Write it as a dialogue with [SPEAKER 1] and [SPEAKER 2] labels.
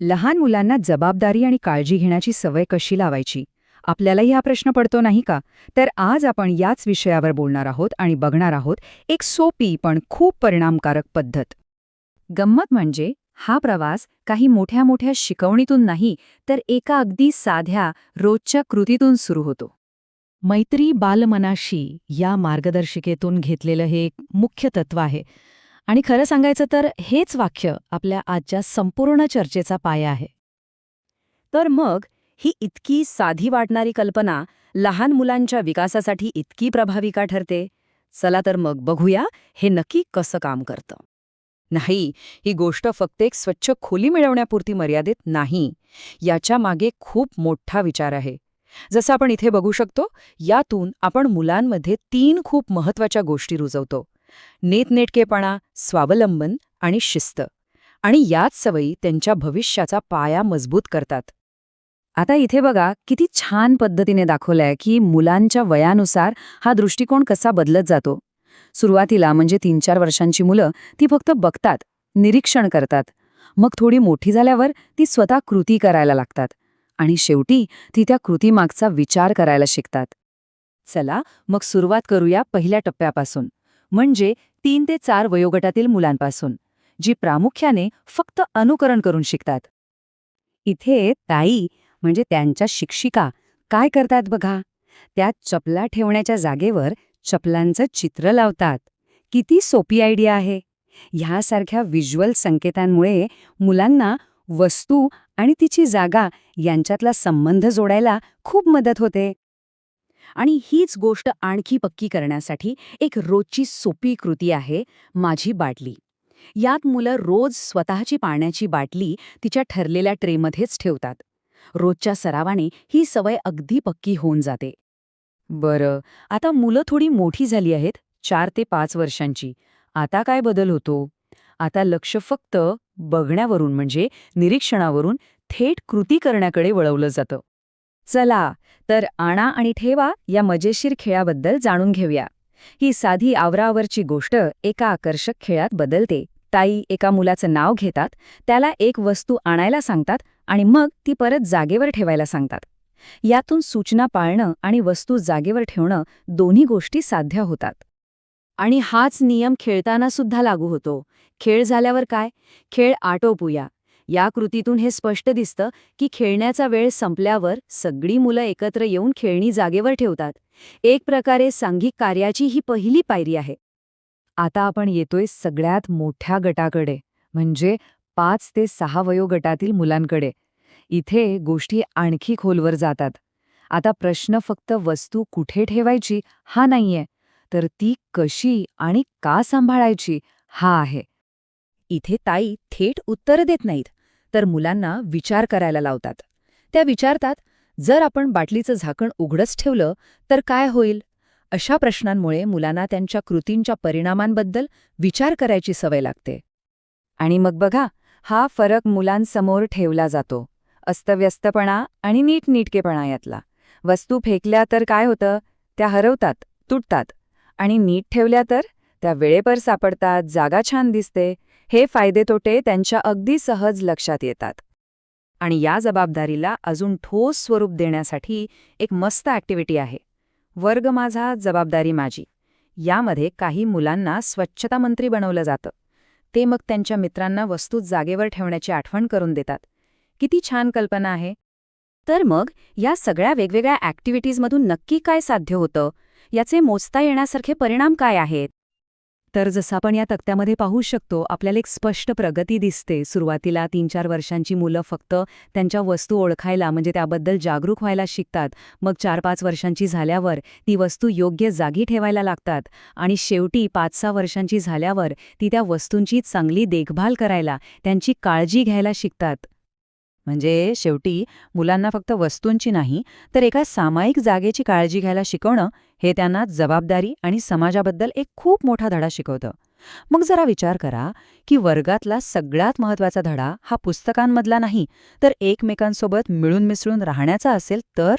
[SPEAKER 1] लहान मुलांना जबाबदारी आणि काळजी घेण्याची सवय कशी लावायची? आपल्यालाही हा प्रश्न पडतो नाही का? तर आज आपण याच विषयावर बोलणार आहोत आणि बघणार आहोत एक सोपी पण खूप परिणामकारक पद्धत. गंमत म्हणजे हा प्रवास काही मोठ्या मोठ्या शिकवणीतून नाही, तर एका अगदी साध्या रोजच्या कृतीतून सुरू होतो. मैत्री बालमनाशी या मार्गदर्शिकेतून घेतलेलं हे एक मुख्य तत्व आहे. आणि खरं सांगायचं तर हेच वाक्य आपल्या आजच्या संपूर्ण चर्चेचा पाया आहे.
[SPEAKER 2] तर मग ही इतकी साधी वाटणारी कल्पना लहान मुलांच्या विकासासाठी इतकी प्रभावी का ठरते? चला तर मग बघूया हे नक्की कसं काम करतं. नाही, ही गोष्ट फक्त एक स्वच्छ खोली मिळवण्यापुरती मर्यादित नाही. याच्या मागे खूप मोठा विचार आहे. जसं आपण इथे बघू शकतो, यातून आपण मुलांमध्ये 3 खूप महत्वाच्या गोष्टी रुजवतो: नीटनेटकेपणा, स्वावलंबन आणि शिस्त. आणि याच सवयी त्यांच्या भविष्याचा पाया मजबूत करतात.
[SPEAKER 1] आता इथे बघा किती छान पद्धतीने दाखवलंय की मुलांच्या वयानुसार हा दृष्टिकोन कसा बदलत जातो. सुरुवातीला म्हणजे 3-4 वर्षांची मुलं ती फक्त बघतात, निरीक्षण करतात. मग थोडी मोठी झाल्यावर ती स्वतः कृती करायला लागतात. आणि शेवटी ती त्या कृतीमागचा विचार करायला शिकतात. चला मग सुरुवात करूया पहिल्या टप्प्यापासून, म्हणजे 3 ते 4 वयोगटातील मुलांपासून, जी प्रामुख्याने फक्त अनुकरण करून शिकतात. इथे ताई म्हणजे त्यांच्या शिक्षिका काय करतात बघा. त्या चपला ठेवण्याच्या जागेवर चपलांचं चित्र लावतात. किती सोपी आयडिया आहे. ह्यासारख्या व्हिज्युअल संकेतांमुळे मुलांना वस्तू आणि तिची जागा यांच्यातला संबंध जोडायला खूप मदत होते. आणि हीच गोष्ट आणखी पक्की करण्यासाठी एक रोजची सोपी कृती आहे, माझी बाटली. यात मुलं रोज स्वतःची पाण्याची बाटली तिच्या ठरलेल्या ट्रेमध्येच ठेवतात. रोजच्या सरावाने ही सवय अगदी पक्की होऊन जाते. बरं, आता मुलं थोडी मोठी झाली आहेत, 4 ते 5 वर्षांची. आता काय बदल होतो? आता लक्ष फक्त बघण्यावरून म्हणजे निरीक्षणावरून थेट कृती करण्याकडे वळवलं जातं. चला तर आणा आणि ठेवा या मजेशीर खेळाबद्दल जाणून घेऊया. ही साधी आवराआवरची गोष्ट एका आकर्षक खेळात बदलते. ताई एका मुलाचं नाव घेतात, त्याला एक वस्तू आणायला सांगतात आणि मग ती परत जागेवर ठेवायला सांगतात. यातून सूचना पाळणं आणि वस्तू जागेवर ठेवणं दोन्ही गोष्टी साध्य होतात. आणि हाच नियम खेळताना सुद्धा लागू होतो. खेळ झाल्यावर काय? खेळ आटोपूया. या कृतीतून हे स्पष्ट दिसतं की खेळण्याचा वेळ संपल्यावर सगळी मुलं एकत्र येऊन खेळणी जागेवर ठेवतात. एक प्रकारे सांघिक कार्याची ही पहिली पायरी आहे. आता आपण येतोय सगळ्यात मोठ्या गटाकडे, म्हणजे 5 ते 6 वयोगटातील मुलांकडे. इथे गोष्टी आणखी खोलवर जातात. आता प्रश्न फक्त वस्तू कुठे ठेवायची हा नाहीये, तर ती कशी आणि का सांभाळायची हा आहे. इथे ताई थेट उत्तर देत नाहीत, तर मुलांना विचार करायला लावतात. त्या विचारतात, जर आपण बाटलीचं झाकण उघडंच ठेवलं तर काय होईल? अशा प्रश्नांमुळे मुलांना त्यांच्या कृतींच्या परिणामांबद्दल विचार करायची सवय लागते. आणि मग बघा, हा फरक मुलांसमोर ठेवला जातो. अस्तव्यस्तपणा आणि नीटनेटकेपणा यातला. वस्तू फेकल्या तर काय होतं? त्या हरवतात, तुटतात. आणि नीट ठेवल्या तर त्या वेळेवर सापडतात, जागा छान दिसते. हे फायदे तोटे त्यांच्या अगदी सहज लक्षात येतात. आणि या जबाबदारीला अजून ठोस स्वरूप देण्यासाठी एक मस्त ॲक्टिव्हिटी आहे, वर्ग माझा जबाबदारी माझी. यामध्ये काही मुलांना स्वच्छता मंत्री बनवलं जातं. ते मग त्यांच्या मित्रांना वस्तू जागेवर ठेवण्याची आठवण करून देतात. किती छान कल्पना आहे. तर मग या सगळ्या वेगवेगळ्या ॲक्टिव्हिटीजमधून नक्की काय साध्य होतं? याचे मोजता येण्यासारखे परिणाम काय आहेत? तर जसं आपण या तक्त्यामध्ये पाहू शकतो, आपल्याला एक स्पष्ट प्रगती दिसते. सुरुवातीला 3-4 वर्षांची मुलं फक्त त्यांच्या वस्तू ओळखायला म्हणजे त्याबद्दल जागरूक व्हायला शिकतात. मग 4-5 वर्षांची झाल्यावर ती वस्तू योग्य जागी ठेवायला लागतात. आणि शेवटी 5-6 वर्षांची झाल्यावर ती त्या वस्तूंची चांगली देखभाल करायला, त्यांची काळजी घ्यायला शिकतात. म्हणजे शेवटी मुलांना फक्त वस्तूंची नाही, तर एका सामायिक जागेची काळजी घ्यायला शिकवणं हे त्यांना जबाबदारी आणि समाजाबद्दल एक खूप मोठा धडा शिकवतं. मग जरा विचार करा की वर्गातला सगळ्यात महत्त्वाचा धडा हा पुस्तकांमधला नाही, तर एकमेकांसोबत मिळून मिसळून राहण्याचा असेल तर